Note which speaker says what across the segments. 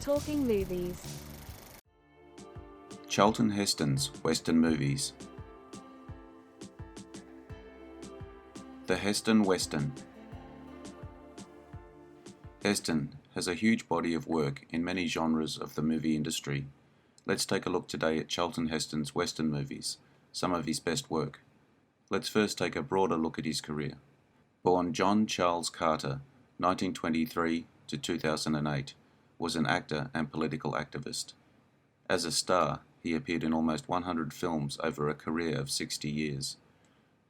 Speaker 1: Talking Movies.
Speaker 2: Charlton Heston's Western movies. The Heston Western. Heston has a huge body of work in many genres of the movie industry. Let's take a look today at Charlton Heston's Western movies, some of his best work. Let's first take a broader look at his career. Born John Charles Carter, 1923 to 2008, was an actor and political activist. As a star, he appeared in almost 100 films over a career of 60 years,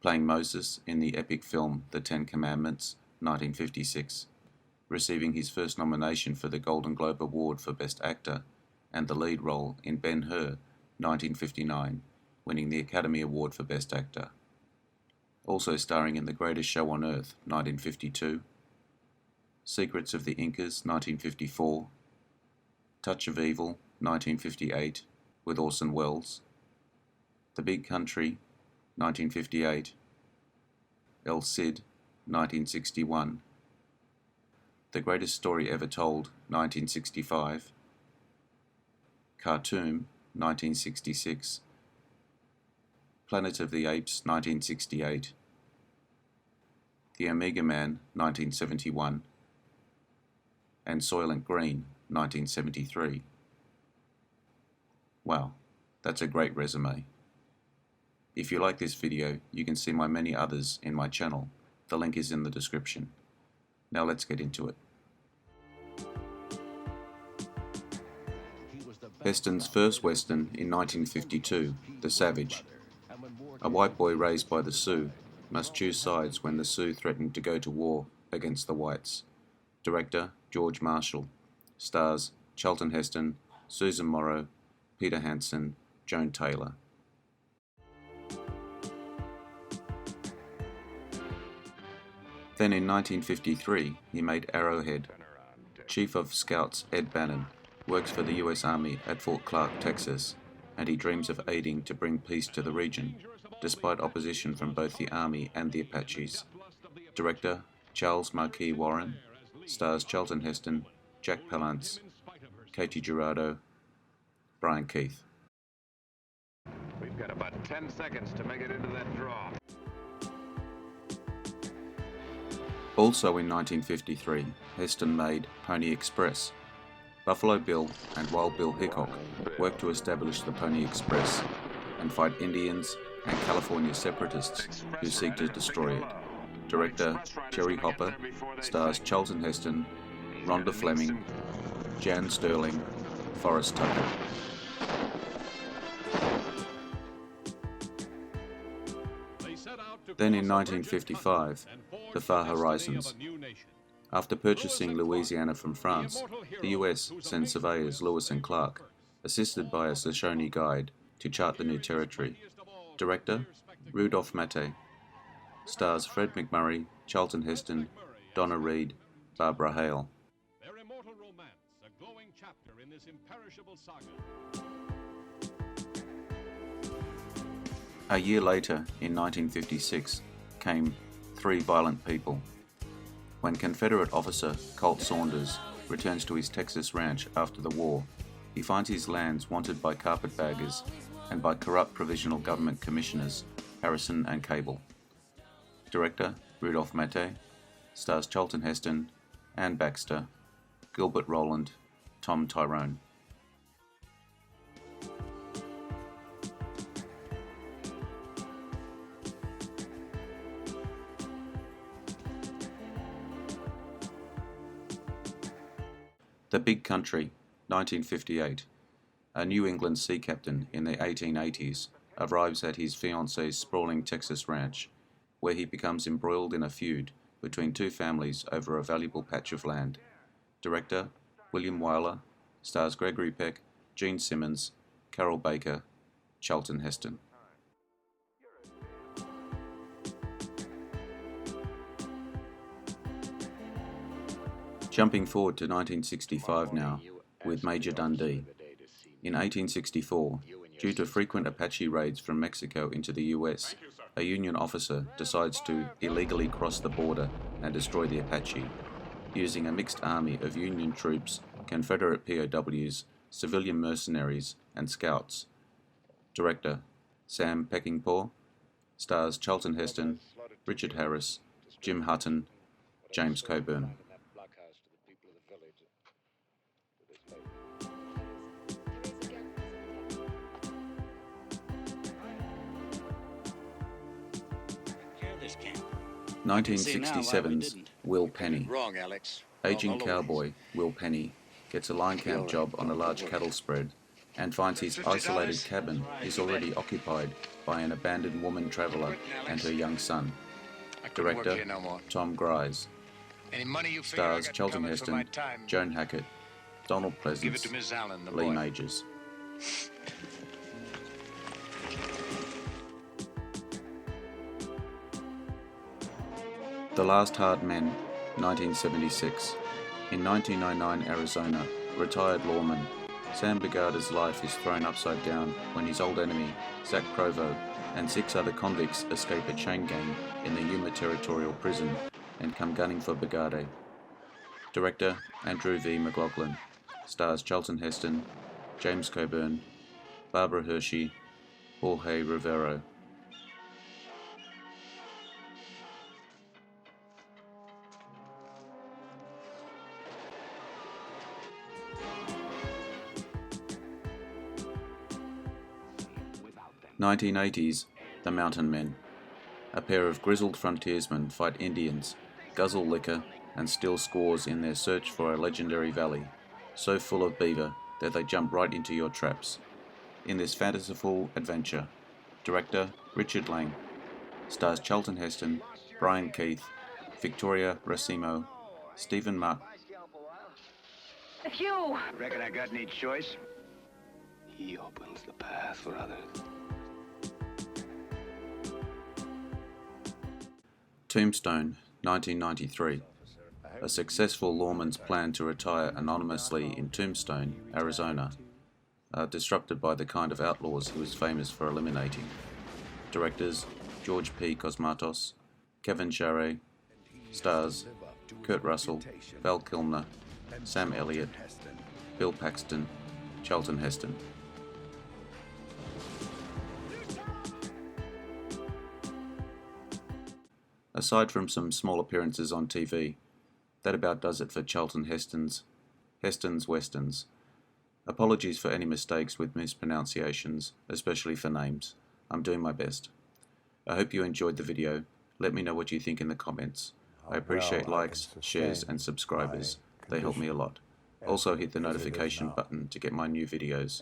Speaker 2: playing Moses in the epic film The Ten Commandments, 1956, receiving his first nomination for the Golden Globe Award for Best Actor, and the lead role in Ben-Hur, 1959, winning the Academy Award for Best Actor. Also starring in The Greatest Show on Earth, 1952, Secrets of the Incas, 1954, Touch of Evil, 1958, with Orson Welles, The Big Country, 1958, El Cid, 1961, The Greatest Story Ever Told, 1965, Khartoum, 1966, Planet of the Apes, 1968, The Omega Man, 1971, and Soylent Green, 1973. Wow, that's a great resume. If you like this video, you can see my many others in my channel. The link is in the description. Now let's get into it. Heston's first Western in 1952, The Savage. A white boy raised by the Sioux must choose sides when the Sioux threaten to go to war against the whites. Director George Marshall. Stars Charlton Heston, Susan Morrow, Peter Hansen, Joan Taylor. Then in 1953, he made Arrowhead. Chief of Scouts Ed Bannon works for the US Army at Fort Clark, Texas, and he dreams of aiding to bring peace to the region, despite opposition from both the Army and the Apaches. Director Charles Marquis Warren. Stars Charlton Heston, Jack Palance, Katie Jurado, Brian Keith.
Speaker 3: We've got about 10 seconds to make it into that draw.
Speaker 2: Also in 1953, Heston made Pony Express. Buffalo Bill and Wild Bill Hickok worked to establish the Pony Express and fight Indians and California separatists who seek to destroy it. Director Jerry Hopper. Stars Charlton Heston, Rhonda Fleming, Jan Sterling, Forrest Tucker. Then in 1955, The Far Horizons. After purchasing Louisiana from France, the US sent surveyors Lewis and Clark, assisted by a Shoshone guide, to chart the new territory. Director Rudolph Maté. Stars Fred McMurray, Charlton Heston, Donna Reed, Barbara Hale.
Speaker 4: Their immortal romance, a glowing chapter in this imperishable saga.
Speaker 2: A year later, in 1956, came Three Violent People. When Confederate officer Colt Saunders returns to his Texas ranch after the war, he finds his lands wanted by carpetbaggers and by corrupt provisional government commissioners Harrison and Cable. Director Rudolph Maté. Stars Charlton Heston, Ann Baxter, Gilbert Roland, Tom Tyrone. The Big Country, 1958. A New England sea captain in the 1880s arrives at his fiancee's sprawling Texas ranch, where he becomes embroiled in a feud between two families over a valuable patch of land. Director William Wyler. Stars Gregory Peck, Gene Simmons, Carol Baker, Charlton Heston. Jumping forward to 1965 now, with Major Dundee. In 1864, due to frequent Apache raids from Mexico into the US, a Union officer decides to illegally cross the border and destroy the Apache, using a mixed army of Union troops Confederate POWs, civilian mercenaries, and scouts. Director Sam Peckinpah. Stars Charlton Heston, Richard Harris, Jim Hutton, James Coburn.
Speaker 1: This camp.
Speaker 2: 1967's Will Penny.
Speaker 1: Wrong, Alex.
Speaker 2: Aging cowboy Will Penny gets a line camp job on a large cattle spread and finds his isolated cabin is already occupied by an abandoned woman traveller and her young son. Director Tom Grise. Stars Charlton Heston, Joan Hackett, Donald Pleasance, Lee Majors. The Last Hard Men, 1976. In 1909 Arizona, retired lawman Sam Bugada's life is thrown upside down when his old enemy, Zach Provo, and 6 other convicts escape a chain gang in the Yuma Territorial Prison and come gunning for Bugada. Director Andrew V. McLaughlin. Stars Charlton Heston, James Coburn, Barbara Hershey, Jorge Rivero. '80s, The Mountain Men. A pair of grizzled frontiersmen fight Indians, guzzle liquor, and steal scores in their search for a legendary valley, so full of beaver that they jump right into your traps. In this fantasyful adventure, director Richard Lang. Stars Charlton Heston, Brian Keith, Victoria Racimo, Stephen Mark.
Speaker 5: If you...
Speaker 3: Reckon I got any choice?
Speaker 6: He opens the path for others.
Speaker 2: Tombstone, 1993. A successful lawman's plan to retire anonymously in Tombstone, Arizona, are disrupted by the kind of outlaws he was famous for eliminating. Directors George P. Cosmatos, Kevin Charret. Stars Kurt Russell, Val Kilmer, Sam Elliott, Bill Paxton, Charlton Heston. Aside from some small appearances on TV, that about does it for Charlton Heston's Westerns. Apologies for any mistakes with mispronunciations, especially for names. I'm doing my best. I hope you enjoyed the video. Let me know what you think in the comments. I appreciate likes, shares and subscribers. They help me a lot. Also hit the notification button to get my new videos.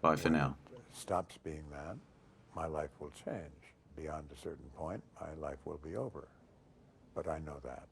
Speaker 2: Bye for now.
Speaker 7: Stops being that, my life will change. Beyond a certain point, my life will be over. But I know that.